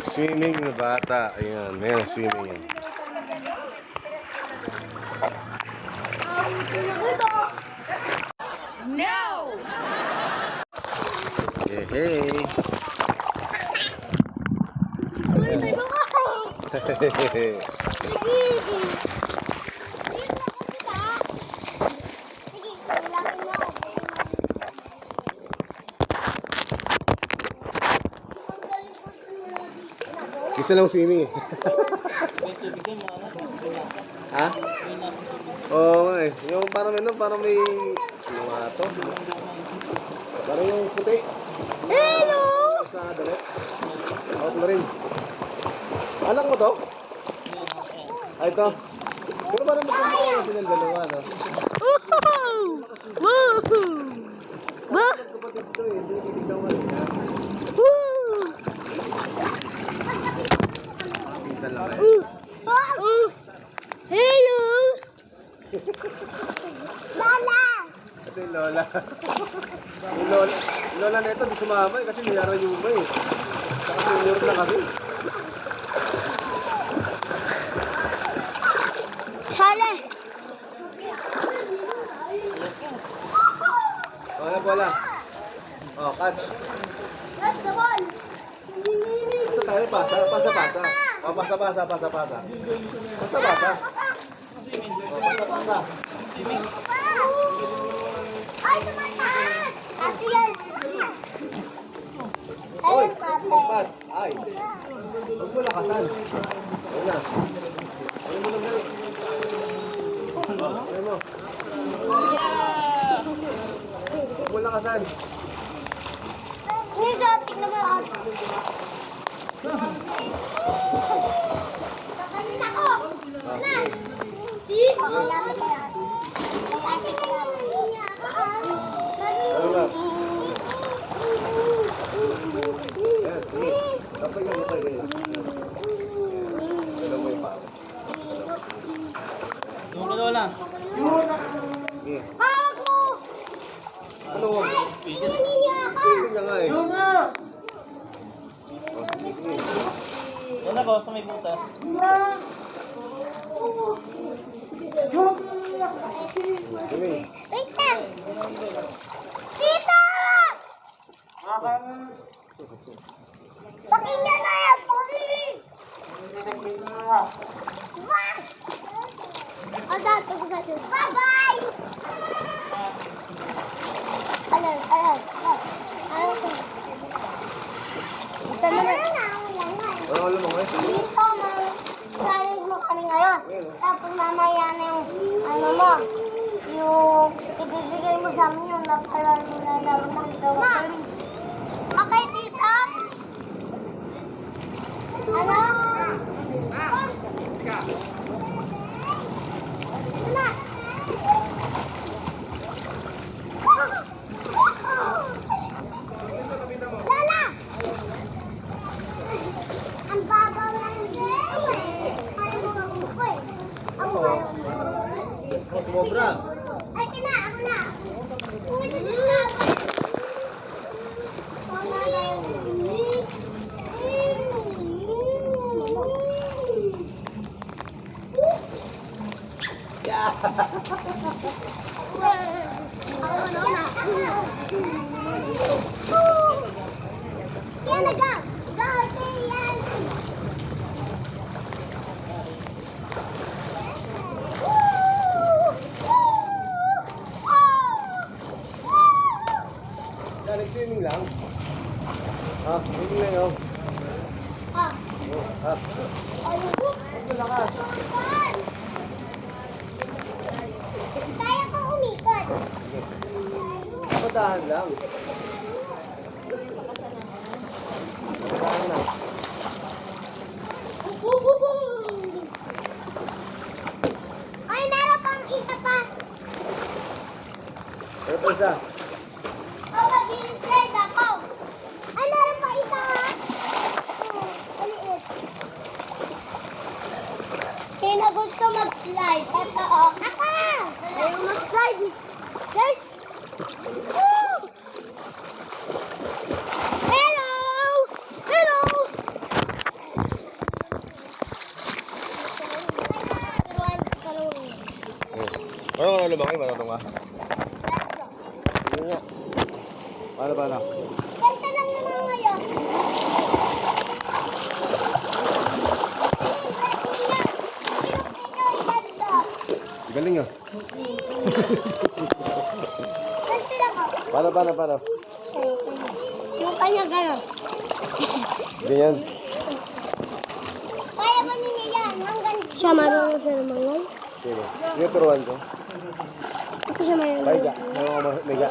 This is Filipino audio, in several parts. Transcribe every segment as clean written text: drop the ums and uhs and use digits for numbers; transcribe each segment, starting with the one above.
Swimming na bata. Ayan, ayan, swimming yan. No! Hey, hey. Isa lang swimming eh. Ha? Oo eh. Yung parang ano, parang may ano nga to? Parang yung puti. Hello! Sa dalit. Out mo rin. Anak mo to? Ay ito. Pero parang magkakaroon silang dalawa, no? Woohoo! Woohoo! Woo! Kapatid ko eh. Hindi kitignan mo rin ha. Woo! Minsan lang eh. Hello! Lala! Ito yung lola. Yung lola na ito, di sumama eh. Kasi niyara yung iba eh. Saka senior na kami. Sale! Wala po lang. Oh, catch. That's the ball! Basta tayo, pasa. Oh, pasa. Pasa. Oh, pasa. Ay, tumataas! Ate yan! Oy, Ayun, ate. pas. Ay. Huwag mo lakasan. Ayun na. Ayun mo lang gano'n. Ayun mo. Huwag mo lakasan. Hindi, tignan mo yung ate. Kakanin ako! Ano? Di! Ano ba? Ayan, sige. Tapos yung mukha yun. Alam mo yung pao. Yung lola. Sige. Pawag mo! Ano mo? Niya ako! Sige na nga eh. Oh, sige. Lola ba sa may butas? Sige. Wait lang! Tita! Pakinggan na yan! Pakinggan! Wag! Bye-bye! Ano? Ito naman. Ano alam mo ngayon? Sige. Dito, challenge mo kami ngayon. Tapos mamaya na yung, ano mo, yung ibibigay mo sa amin yung napalaro na naman nakita mo. Okay, tita? Ano? Na. Lala! Ang babaw ng game eh. Kaya mo mabuko eh. Ako kaya mo. Oh, sumobra. Ay, ako na. Uy, nagsasabi. Ako na yung... Yeah. Ako na. Yan na, go! Go, Tian! Nag-swimming lang. Ah, swimming lang yun. Ah, Ah, ayun. huwag mo lakas. Kaya ko umikot. Patahan lang. Patahan lang. Ay, meron pang isa pa. Pero pa isa. Oh, mag-i-slide ako. Ay, meron pa isa ha. Maliit. Sino gusto mag-slide? Ito oh. Ako! Ayaw mag-slide. Guys! Woo! lumaki, marunong ka. Yun nga. Paano? Ganito lang naman ngayon. Galing ah. Ganito lang ako. Paano? Yung kanya gano'n. Ganyan. Kaya ba ninyo yan? Hanggang siya marunong siya naman yan? Sige. Tinuturuan ko. Ito siya marunong. Maiga. Maiga.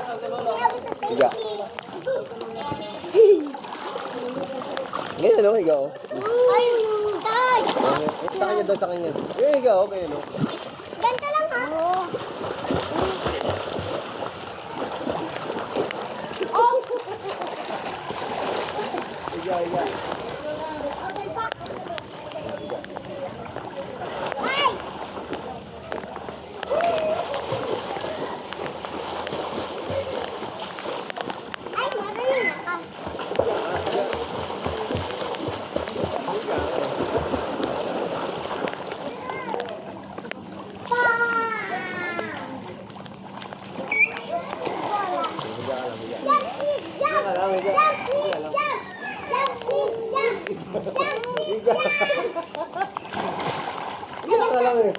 Higa. Ganyan, no? Higa, oh. Ay, tay! Sa kanya daw, sa kanya. Higa, oh. Ganyan, oh. Ganito lang ha? Oo. Oh! Higa. Okay pa. Ay! Ay, marunong na ka. Higa ka lang eh.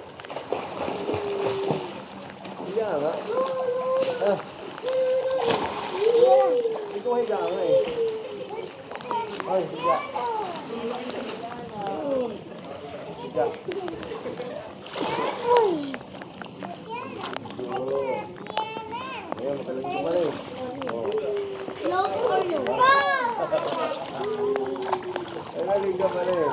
Higa nga. Ah, ikaw higa nga eh. Ay, higa. Higa. Ayan, magaling ka pala eh. Oh. Ay, magaling ka pala eh.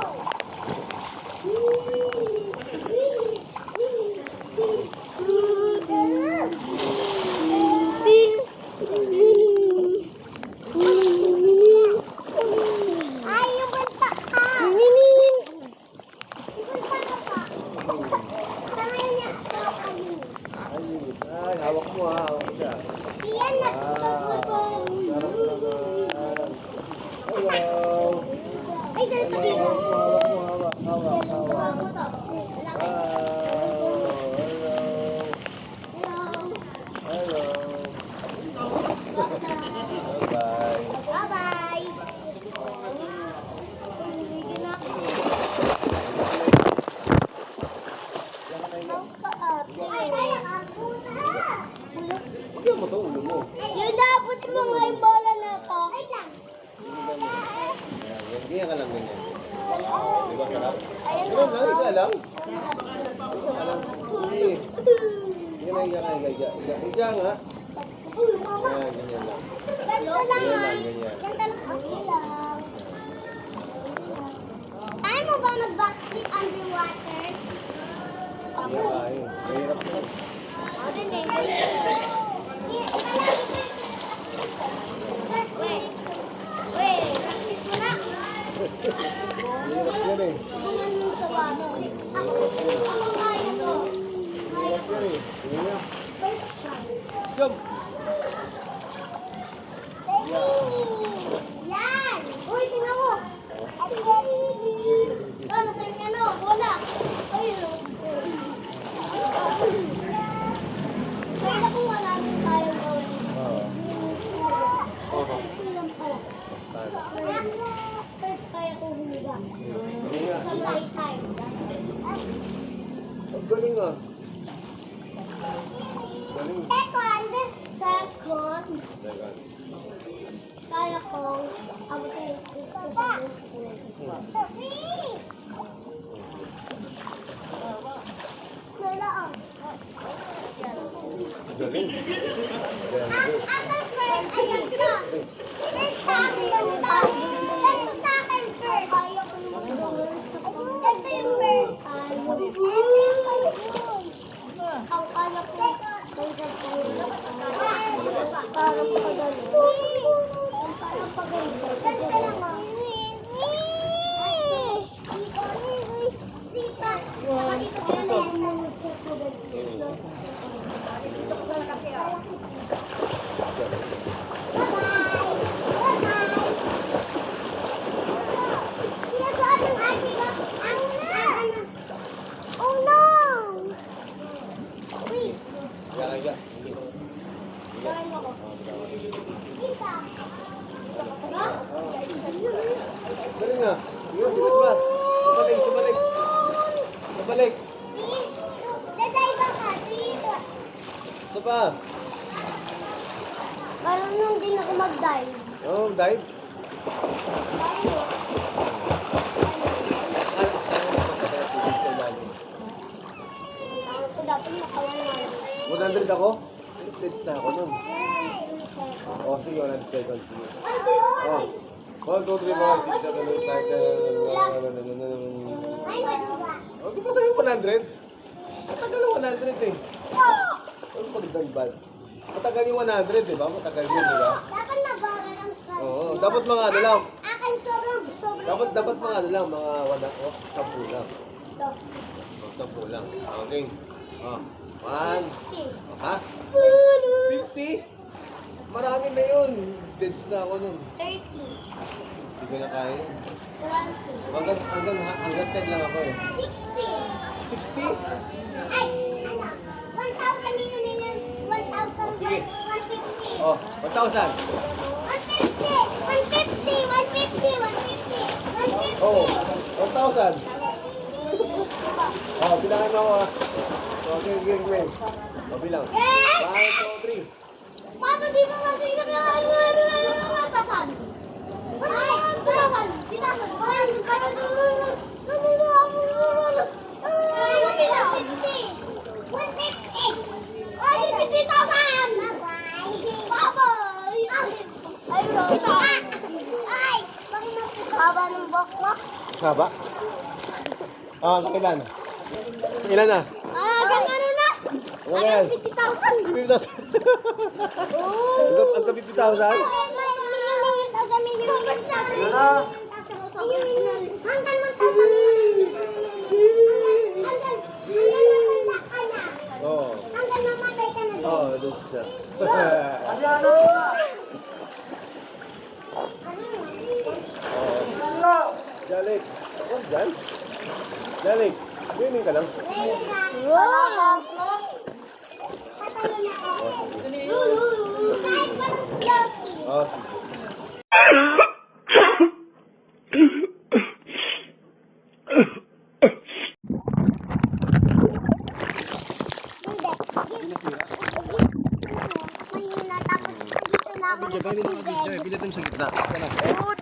Ay, yung banta ka! Yung banta ka pa! Kamay niya! Ay, hawak mo ha. Hawak siya. Iyan na! Sarap naman. Hello. Ay, sarap pa dito! Hawak. Ako to. Hello. Bye. Bye-bye! Ay, kaya ka! Bigyan mo to, ulo mo. Yung dapat mo nga yung bola na to. Ay lang. Ganyan ka lang, ganyan. Di ba sarap? Ayun Ganyan lang, higa lang. Higa ka lang. Sige. Higa nga. Higa nga. Ayan, ganyan lang. Ganito lang ah. Ganyan. Ganito lang. Okay lang. Kaya mo ba mag-backflip underwater? Hindi ka kaya. Mahirap na. Ako din eh. Wait, practice mo na. Mahirap yan eh. Tingnan mo sa wano. Ako kaya to. Mahirap yan eh. Sige nga. First try. Jump! Yan! Uy, tingnan mo! Ano, sa inyo, ano? Bola! Ayun. Kaya kung wala rin tayong gawin. Ito lang pala. First, kaya kong humiga. Sige nga. Sa right time. Ang galing ah. Galing. Second, Teka. kaya kong abutin ito sa Wala Galing. After first, ayan ka. First sa akin, ganito. Ganito sa akin first. Ganito yung first. Ang kaya ko. Parang pagaling. Parang pagaling. Ganito lang ah. Sita. Dito ka na yan. Bye-bye. ka. Marunong din ako mag-dive. Oh, dive. Ako dapat nakawalan. 100 ako? Plates na ako nun. Oh, sige, 100 seconds. Sige. Oh. 1, 2, 3, 4, 6, 7, 8, 9, 10. Oh, di ba sa'yo 100? Matagal yung 100 eh. Ano pag-bad? Matagal yung 100, di ba? Matagal yun, di ba? Dapat nabagal ang start. Oo, dapat mga ano lang. Akin sobrang. Dapat mga ano lang, mga 10 lang. So, Oh, 10 lang. Okay. Oh, 1. Ha? 50? Marami na yun. Deads na ako nun. 30. Hindi ko na kaya yun. 20. Hanggang 10 lang ako eh. 60. 60? Ay, ano? 1,000 million. 1,000. Sige. 150. Oh, 1,000. 150. Oh, 1,000. Oh, bilangin mo ako ah. Okay, okay. Oh, bilang. 1, 2, 3. Paano di ba masing na matasan? Ay, tulakan. Titasan. Parang haba ng buhok mo? Haba? Ah, ilan? Ilan na? Ano na? Ano yan? 50,000. 50,000. Ang 50,000? Oo. Oo, that's na. Oo. Jalik. Oh, Jan? Jalik. Swimming ka lang. Oh, sige. Mahina, tapos dito na ako mag-tubig. Pilitin sa gitna. Good.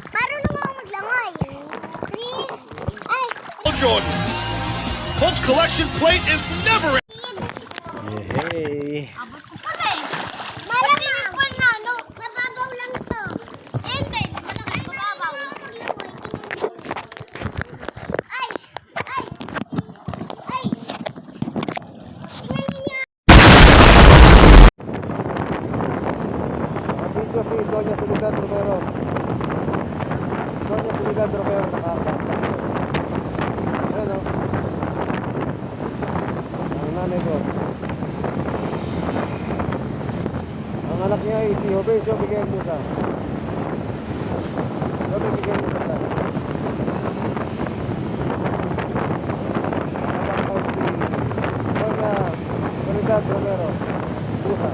Marunong ako maglangoy. 3. Ay! Jordan. Colts collection plate is never. Hey. Abot ko pala eh. Malamang. Na, no? Mababaw lang to. Hindi, malakas mababaw. Ay! Ay! Ay! Tingnan niyo. Dito si Sonia Solidan Romero. Sonia Solidan Romero nakakasa. Ayan o. Ang nanay ko. Ang anak niya ay si Hobencio Miguel Musa. Hobencio Miguel Musa lang. Anak ko si Sonia Solidan Romero Musa.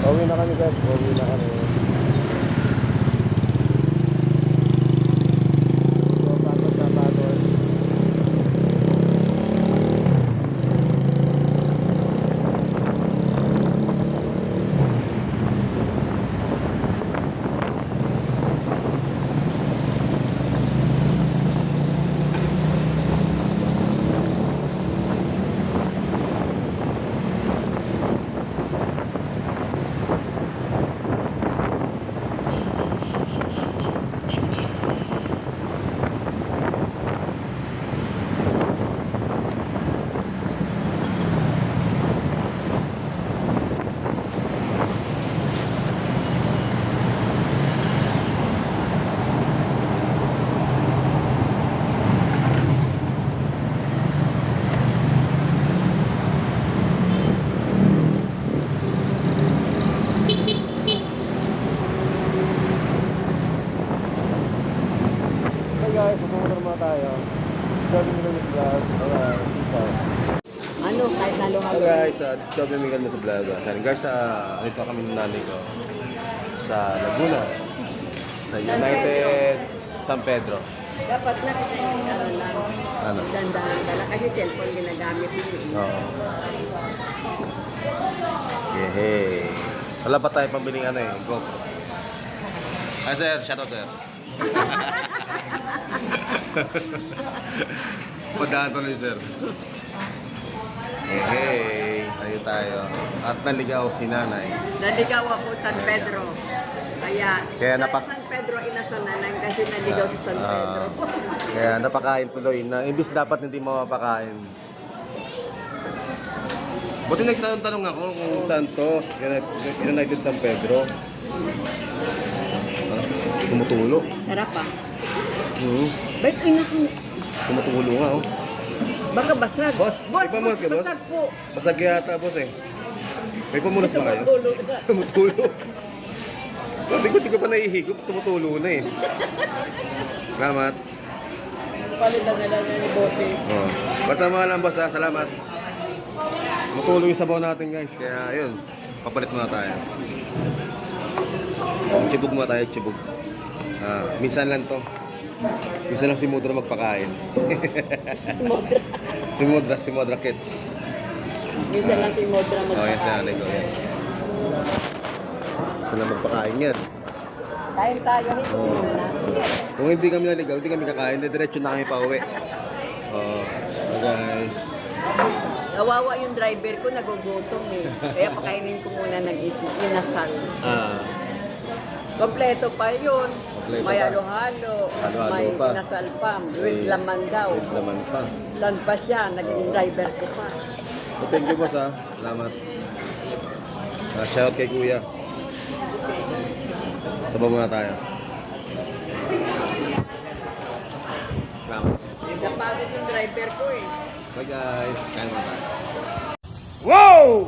Pauwi na kami guys, pauwi na kami. So, pagod na pagod. Hey guys, pupunta naman tayo. Sabi nila ng vlog. Peace out. Ano, kahit So halo-halo. guys, this is Joby Miguel mo sa vlog. Sorry guys, ito kami ng nanay ko sa Laguna. Sa United San Pedro. Dapat na, ano lang, Ano? dandahan dala kasi cellphone ginagamit mo. Oo. Yehey. Wala pa tayo pambiling ano eh, GoPro. Ay sir, shoutout sir. Padaan tuloy sir. Yehey. Ayun tayo. At naligaw si nanay. Naligaw ako sa San Pedro. Kaya sa napak- San Pedro inasonalan kasi naligaw sa San Pedro. Kaya napakain tuloy na imbis dapat hindi mapapakain. Buti nagtanong ako kung saan to, United San Pedro. Tumutulo. Sarap ah. Ba't inak mo? tumutulo nga oh. Baka basag. Boss, may pamunas ka, boss? basag po. Basag yata boss eh. May pamunas ba kayo? Tulog na. Tumutulo. Sabi ko, di ko pa naihigop, tumutulo na eh. Salamat. Palitan na lang ni Bote. Oh. Basta mga lang boss ha, salamat. Tumutulo yung sabaw natin guys, kaya yun. Papalit muna tayo. Chibog muna tayo, chibog. Minsan lang to. Minsan lang si Mudra magpakain. Si Mudra Kids. Minsan lang si Modra Oh, yan si nanay ko. Yan. Minsan lang magpakain yan. Kain tayo, hindi na. Kung hindi kami naligaw, hindi kami kakain, diretso na kami pa uwi. Oh, guys. Nawawa yung driver ko, nagugutom eh. Kaya pakainin ko muna ng inasal. Kompleto pa yun. Kompleto May pa. halo-halo. Halo-halo May pa. inasal pa. With laman daw. Wait naman pa. Saan pa siya? Naging driver ko pa. So, thank you boss ha. Salamat. Shoutout kay kuya. Sabaw muna tayo. Salamat. Napagod yung driver ko eh. Bye guys. Kain muna tayo. Whoa!